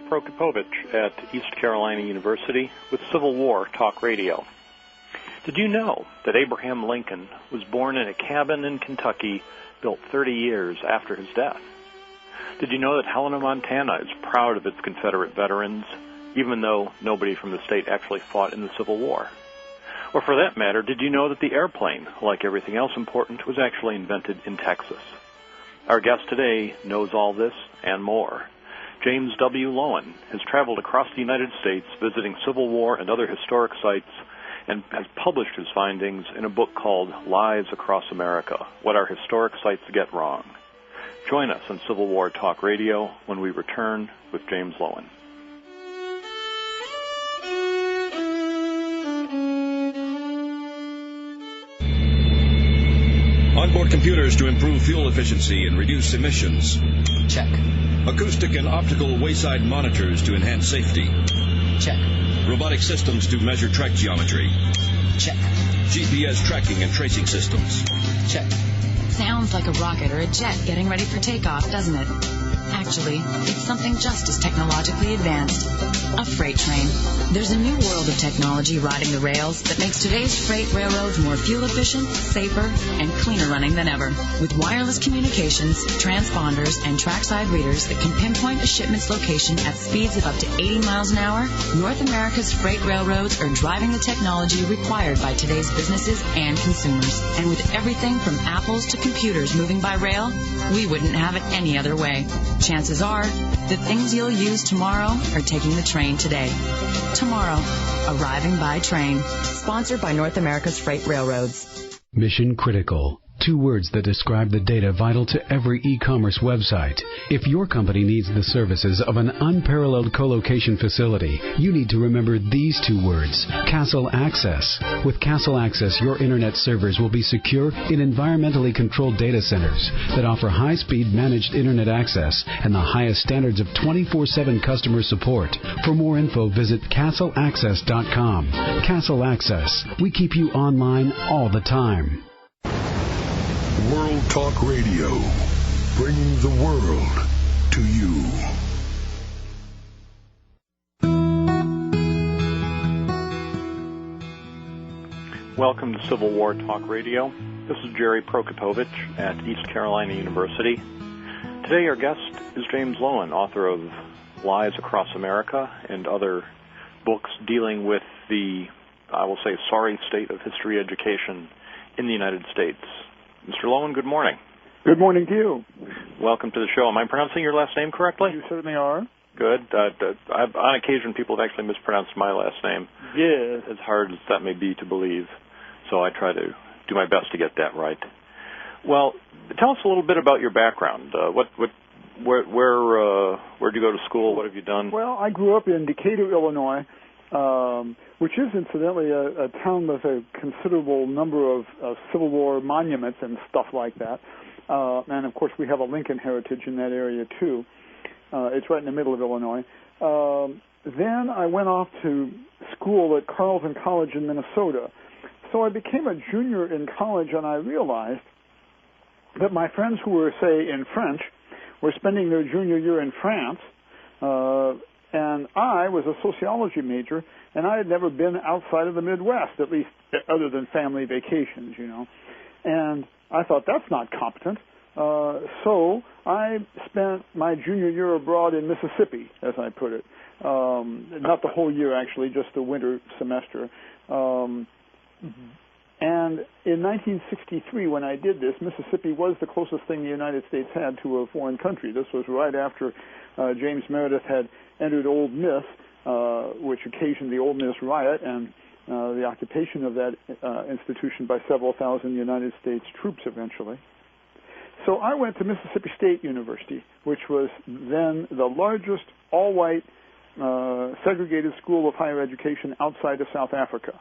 Prokopovich at East Carolina University with Civil War Talk Radio. Did you know that Abraham Lincoln was born in a cabin in Kentucky built 30 years after his death? Did you know that Helena, Montana is proud of its Confederate veterans, even though nobody from the state actually fought in the Civil War? Or for that matter, did you know that the airplane, like everything else important, was actually invented in Texas? Our guest today knows all this and more. James W. Lowen has traveled across the United States visiting Civil War and other historic sites and has published his findings in a book called Lies Across America, What Our Historic Sites Get Wrong. Join us on Civil War Talk Radio when we return with James Lowen. Onboard computers to improve fuel efficiency and reduce emissions. Check. Acoustic and optical wayside monitors to enhance safety. Check. Robotic systems to measure track geometry. Check. GPS tracking and tracing systems. Check. Sounds like a rocket or a jet getting ready for takeoff, doesn't it? Actually, it's something just as technologically advanced. A freight train. There's a new world of technology riding the rails that makes today's freight railroads more fuel efficient, safer, and cleaner running than ever. With wireless communications, transponders, and trackside readers that can pinpoint a shipment's location at speeds of up to 80 miles an hour, North America's freight railroads are driving the technology required by today's businesses and consumers. And with everything from apples to computers moving by rail, we wouldn't have it any other way. Chances are, the things you'll use tomorrow are taking the train today. Tomorrow, arriving by train. Sponsored by North America's Freight Railroads. Mission critical. 2 words that describe the data vital to every e-commerce website. If your company needs the services of an unparalleled co-location facility, you need to remember these 2 words: Castle Access. With Castle Access, your internet servers will be secure in environmentally controlled data centers that offer high-speed managed internet access and the highest standards of 24/7 customer support. For more info, visit castleaccess.com. Castle Access. We keep you online all the time. World Talk Radio, bringing the world to you. Welcome to Civil War Talk Radio. This is Jerry Prokopovich at East Carolina University. Today our guest is James Lowen, author of Lies Across America and other books dealing with the, I will say, sorry state of history education in the United States. Mr. Lowen, good morning. Good morning to you. Welcome to the show. Am I pronouncing your last name correctly? You certainly are. Good. On occasion, people have actually mispronounced my last name. Yes. As hard as that may be to believe. So I try to do my best to get that right. Well, tell us a little bit about your background. Where'd you go to school? What have you done? Well, I grew up in Decatur, Illinois, which is incidentally a town with a considerable number of Civil War monuments and stuff like that. And, of course, we have a Lincoln heritage in that area, too. It's right in the middle of Illinois. Then I went off to school at Carleton College in Minnesota. So I became a junior in college, and I realized that my friends who were, say, in French were spending their junior year in France, and I was a sociology major, and I had never been outside of the Midwest, at least other than family vacations, you know. And I thought, that's not competent. So I spent my junior year abroad in Mississippi, as I put it. Not the whole year, actually, just the winter semester. And in 1963, when I did this, Mississippi was the closest thing the United States had to a foreign country. This was right after James Meredith had entered Ole Miss, which occasioned the Ole Miss riot and the occupation of that institution by several thousand United States troops eventually. So I went to Mississippi State University, which was then the largest all-white segregated school of higher education outside of South Africa.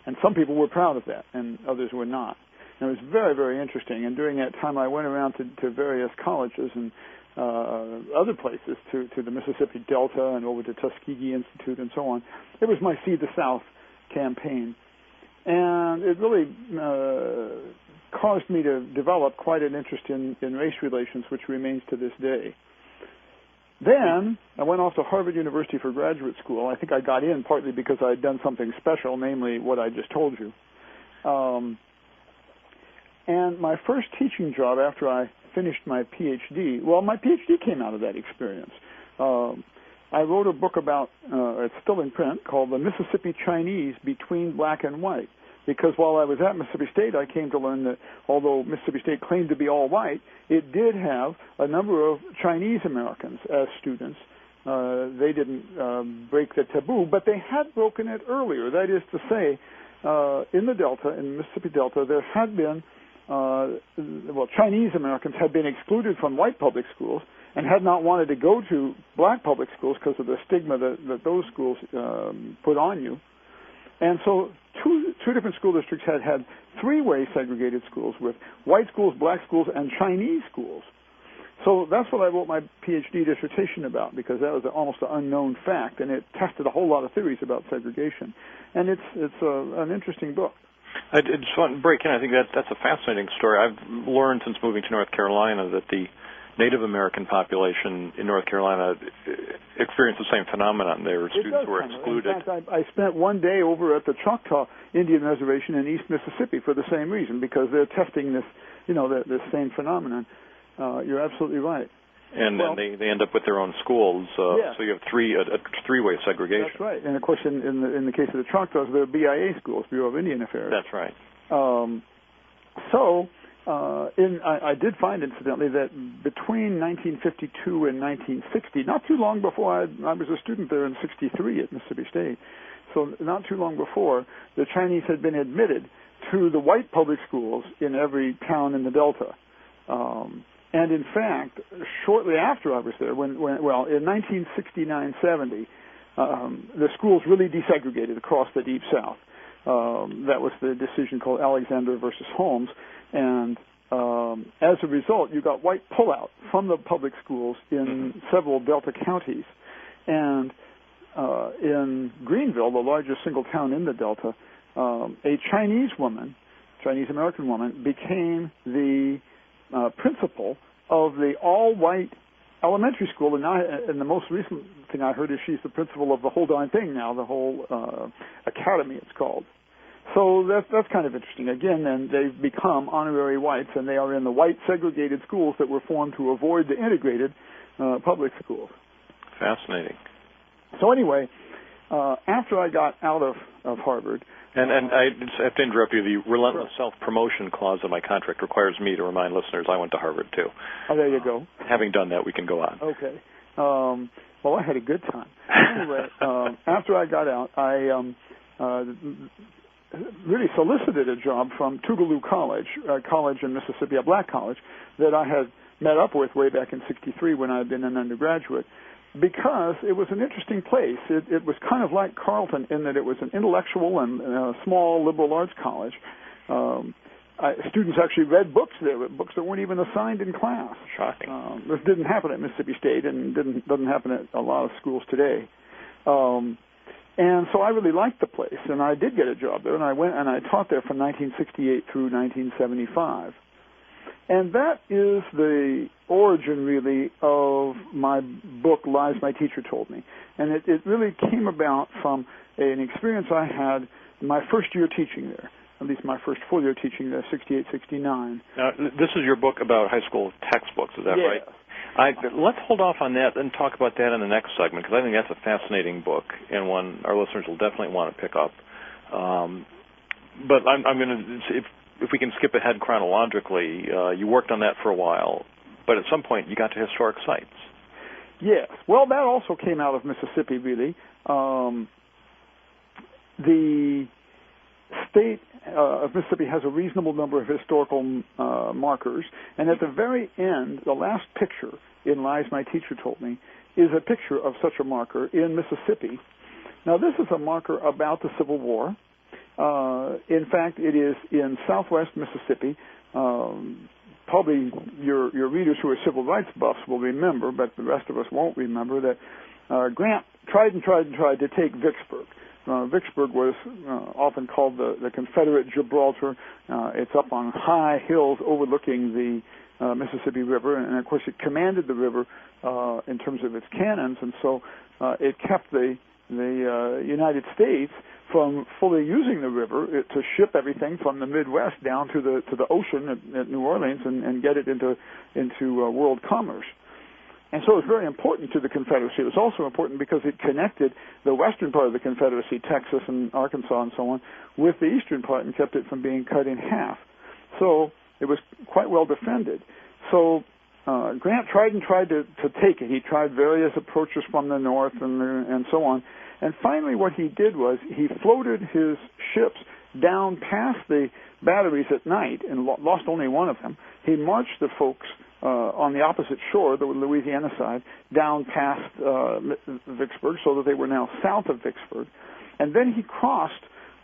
And some people were proud of that, and others were not. And it was very, very interesting. And during that time, I went around to various colleges and other places, to the Mississippi Delta and over to Tuskegee Institute and so on. It was my See the South campaign. And it really caused me to develop quite an interest in race relations, which remains to this day. Then I went off to Harvard University for graduate school. I think I got in partly because I had done something special, namely what I just told you. And my first teaching job after I finished my PhD, well, my PhD came out of that experience. I wrote a book about, it's still in print, called The Mississippi Chinese Between Black and White. Because while I was at Mississippi State, I came to learn that although Mississippi State claimed to be all white, it did have a number of Chinese Americans as students. They didn't break the taboo, but they had broken it earlier. That is to say, in the Delta, in the Mississippi Delta, there had been, Chinese Americans had been excluded from white public schools and had not wanted to go to black public schools because of the stigma that those schools put on you. And so two different school districts had three-way segregated schools with white schools, black schools, and Chinese schools. So that's what I wrote my PhD dissertation about, because that was almost an unknown fact, and it tested a whole lot of theories about segregation. And it's an interesting book. I just want to break in. I think that's a fascinating story. I've learned since moving to North Carolina that the Native American population in North Carolina experienced the same phenomenon. Their students were excluded. In fact, I spent one day over at the Choctaw Indian Reservation in East Mississippi for the same reason, because they're testing this, this same phenomenon. You're absolutely right. And then they end up with their own schools, so you have a three-way segregation. That's right. And of course, in the case of the Choctaws, they're BIA schools, Bureau of Indian Affairs. That's right. I did find, incidentally, that between 1952 and 1960, not too long before I was a student there in '63 at Mississippi State, so not too long before, the Chinese had been admitted to the white public schools in every town in the Delta. And in fact, shortly after I was there, in 1969-70, the schools really desegregated across the Deep South. That was the decision called Alexander versus Holmes. And as a result, you got white pullout from the public schools in several Delta counties. And in Greenville, the largest single town in the Delta, a Chinese-American woman, became the principal of the all-white elementary school, and the most recent thing I heard is she's the principal of the whole darn thing now, the whole academy it's called. So that's kind of interesting. Again, then they've become honorary whites, and they are in the white segregated schools that were formed to avoid the integrated public schools. Fascinating. So anyway, after I got out of Harvard, and I just have to interrupt you. The relentless self-promotion clause in my contract requires me to remind listeners I went to Harvard, too. Oh, there you go. Having done that, we can go on. Okay. Well, I had a good time. Anyway, after I got out, I really solicited a job from Tougaloo College, a college in Mississippi, a black college, that I had met up with way back in '63 when I had been an undergraduate, because it was an interesting place. It was kind of like Carleton in that it was an intellectual and small liberal arts college. Students actually read books there, books that weren't even assigned in class. Shocking. This didn't happen at Mississippi State, and doesn't happen at a lot of schools today. And so I really liked the place, and I did get a job there, and I went and I taught there from 1968 through 1975. And that is the origin, really, of my book, Lies My Teacher Told Me. And it really came about from an experience I had my first year teaching there, at least my first full year teaching there, 68, 69. Now, this is your book about high school textbooks, is that right? Let's hold off on that and talk about that in the next segment, because I think that's a fascinating book and one our listeners will definitely want to pick up. But I'm going to, if we can skip ahead chronologically, you worked on that for a while, but at some point you got to historic sites. Yes. Well, that also came out of Mississippi, really. The state of Mississippi has a reasonable number of historical markers, and at the very end, the last picture in Lies My Teacher Told Me is a picture of such a marker in Mississippi. Now, this is a marker about the Civil War. In fact, it is in southwest Mississippi. Probably your readers who are civil rights buffs will remember, but the rest of us won't remember, that Grant tried to take Vicksburg. Vicksburg was often called the Confederate Gibraltar. It's up on high hills overlooking the Mississippi River, and of course it commanded the river in terms of its cannons, and so it kept the United States from fully using the river to ship everything from the Midwest down to the ocean at New Orleans and get it into world commerce. And so it was very important to the Confederacy. It was also important because it connected the western part of the Confederacy, Texas and Arkansas and so on, with the eastern part and kept it from being cut in half. So it was quite well defended. So Grant tried to take it. He tried various approaches from the north and so on. And finally what he did was he floated his ships down past the batteries at night and lost only one of them. He marched the folks on the opposite shore, the Louisiana side, down past Vicksburg, so that they were now south of Vicksburg. And then he crossed,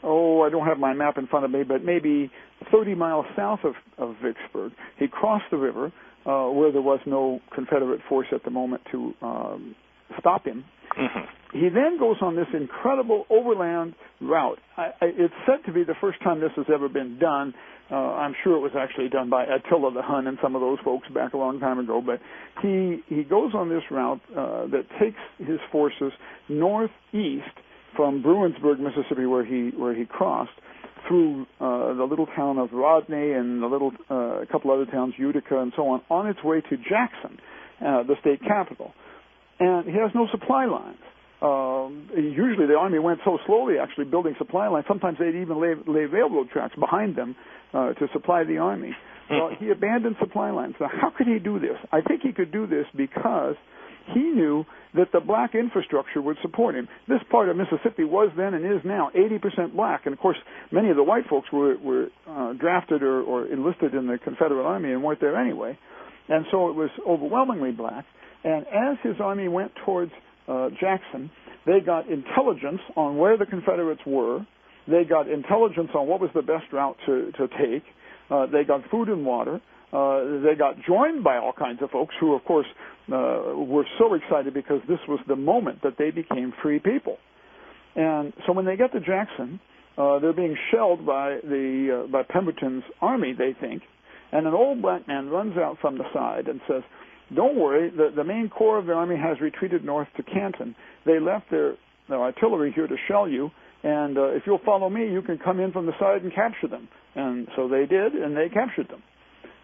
I don't have my map in front of me, but maybe 30 miles south of Vicksburg. He crossed the river where there was no Confederate force at the moment to stop him. Mm-hmm. He then goes on this incredible overland route. It's said to be the first time this has ever been done. I'm sure it was actually done by Attila the Hun and some of those folks back a long time ago. But he goes on this route that takes his forces northeast from Bruinsburg, Mississippi, where he crossed, through the little town of Rodney and a couple other towns, Utica and so on its way to Jackson, the state capital. And he has no supply lines. Usually the Army went so slowly, actually, building supply lines. Sometimes they'd even lay railroad tracks behind them to supply the Army. Well, he abandoned supply lines. Now, how could he do this? I think he could do this because he knew that the black infrastructure would support him. This part of Mississippi was then and is now 80% black. And, of course, many of the white folks were drafted or enlisted in the Confederate Army and weren't there anyway. And so it was overwhelmingly black. And as his army went towards Jackson, they got intelligence on where the Confederates were. They got intelligence on what was the best route to take. They got food and water. They got joined by all kinds of folks who, of course, were so excited because this was the moment that they became free people. And so when they get to Jackson, they're being shelled by Pemberton's army, they think. And an old black man runs out from the side and says, "Don't worry, the main corps of the army has retreated north to Canton. They left their artillery here to shell you, and if you'll follow me, you can come in from the side and capture them." And so they did, and they captured them.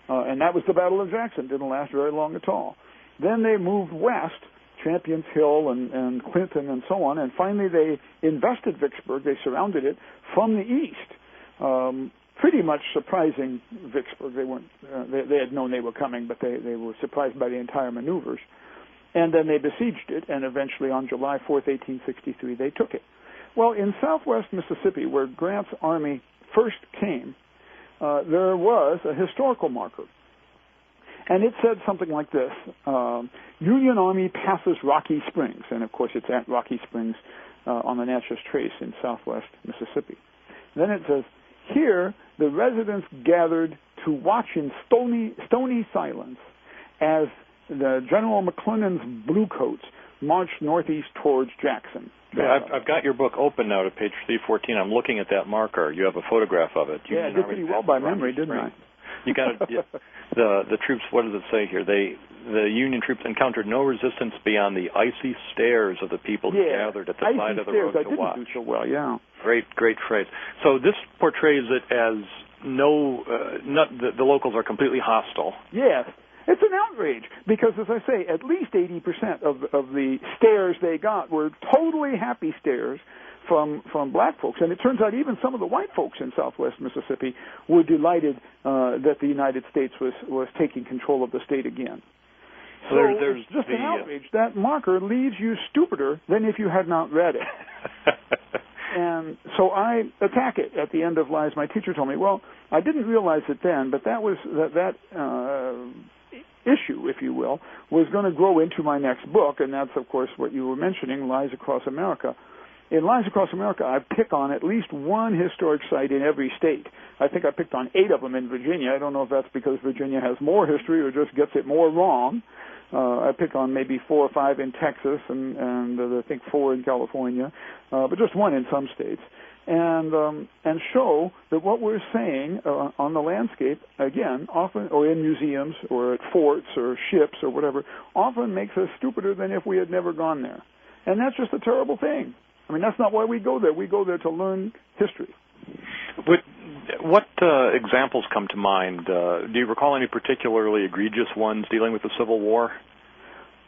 And that was the Battle of Jackson. Didn't last very long at all. Then they moved west, Champions Hill and Clinton and so on, and finally they invested Vicksburg. They surrounded it from the east. Pretty much surprising Vicksburg. They weren't. They had known they were coming, but they were surprised by the entire maneuvers. And then they besieged it, and eventually on July 4th, 1863, they took it. Well, in southwest Mississippi, where Grant's army first came, there was a historical marker. And it said something like this: Union Army passes Rocky Springs. And, of course, it's at Rocky Springs on the Natchez Trace in southwest Mississippi. Then it says, "Here, the residents gathered to watch in stony silence as the General McClernand's bluecoats marched northeast towards Jackson." Yeah, I've got your book open now to page 314. I'm looking at that marker. You have a photograph of it. Yeah, I did pretty well by memory, didn't I? You got it. The troops. What does it say here? The Union troops encountered no resistance beyond the icy stares of the people who gathered at the side of the road to watch. I didn't do so well. Yeah. Great phrase. So this portrays it as the locals are completely hostile. Yes. It's an outrage because, as I say, at least 80% of the stares they got were totally happy stares from black folks. And it turns out even some of the white folks in southwest Mississippi were delighted that the United States was taking control of the state again. So there's just an outrage. That marker leaves you stupider than if you had not read it. And so I attack it at the end of Lies. My teacher told me, well, I didn't realize it then, but that was that issue, if you will, was going to grow into my next book, and that's, of course, what you were mentioning, Lies Across America. In Lies Across America, I pick on at least one historic site in every state. I think I picked on 8 of them in Virginia. I don't know if that's because Virginia has more history or just gets it more wrong. I pick on maybe 4 or 5 in Texas and I think 4 in California, but just 1 in some states. and show that what we're saying on the landscape, again, often, or in museums or at forts or ships or whatever, often makes us stupider than if we had never gone there. And that's just a terrible thing. I mean, that's not why we go there. We go there to learn history. What examples come to mind? Do you recall any particularly egregious ones dealing with the Civil War?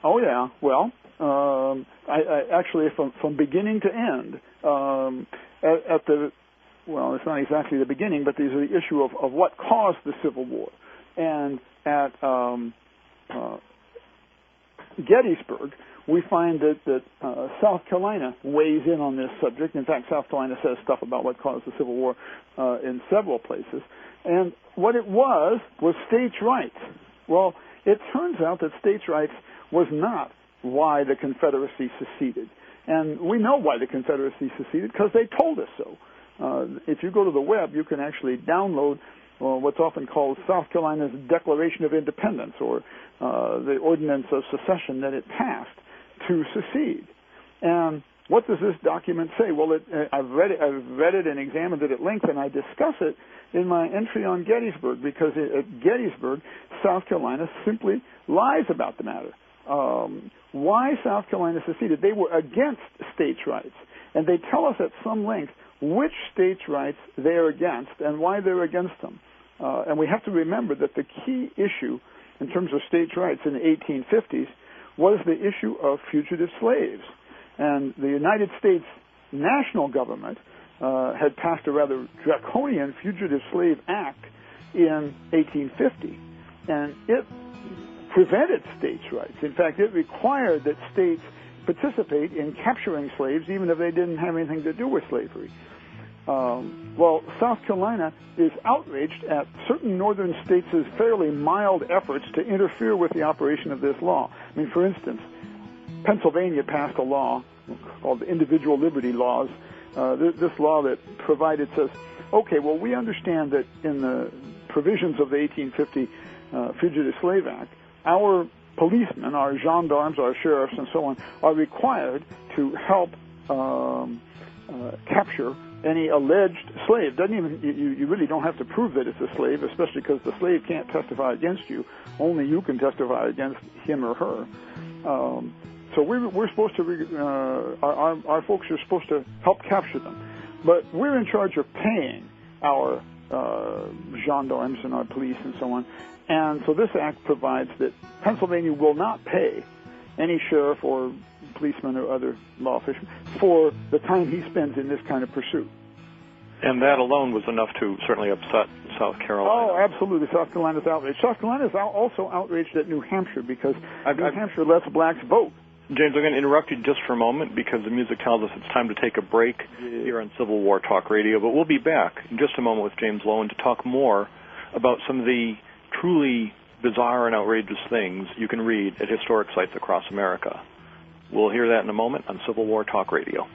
Oh, yeah. Well, I actually, from beginning to end, well, it's not exactly the beginning, but there's the issue of what caused the Civil War. And at Gettysburg, we find that South Carolina weighs in on this subject. In fact, South Carolina says stuff about what caused the Civil War in several places. And what it was states' rights. Well, it turns out that states' rights was not why the Confederacy seceded. And we know why the Confederacy seceded because they told us so. If you go to the web, you can actually download what's often called South Carolina's Declaration of Independence, or the Ordinance of Secession that it passed to secede. And what does this document say? Well, I've read it and examined it at length, and I discuss it in my entry on Gettysburg, because at Gettysburg, South Carolina simply lies about the matter. Why South Carolina seceded? They were against states' rights, and they tell us at some length which states' rights they're against and why they're against them. And we have to remember that the key issue in terms of states' rights in the 1850s was the issue of fugitive slaves. And the United States national government had passed a rather draconian Fugitive Slave Act in 1850, and it prevented states' rights. In fact, it required that states participate in capturing slaves even if they didn't have anything to do with slavery. Well, South Carolina is outraged at certain northern states' fairly mild efforts to interfere with the operation of this law. I mean, for instance, Pennsylvania passed a law called the Individual Liberty Laws. This law that provided says, okay, well, we understand that in the provisions of the 1850 Fugitive Slave Act, our policemen, our gendarmes, our sheriffs, and so on, are required to help capture any alleged slave. Doesn't even you really don't have to prove that it's a slave, especially because the slave can't testify against you. Only you can testify against him or her. So we're supposed to our folks are supposed to help capture them, but we're in charge of paying our gendarmes and our police and so on. And so this act provides that Pennsylvania will not pay any sheriff or policeman or other law official for the time he spends in this kind of pursuit. And that alone was enough to certainly upset South Carolina. Oh, absolutely. South Carolina's outraged. South Carolina is also outraged at New Hampshire because New Hampshire lets blacks vote. James, I'm going to interrupt you just for a moment because the music tells us it's time to take a break here on Civil War Talk Radio. But we'll be back in just a moment with James Lowen to talk more about some of the truly bizarre and outrageous things you can read at historic sites across America. We'll hear that in a moment on Civil War Talk Radio.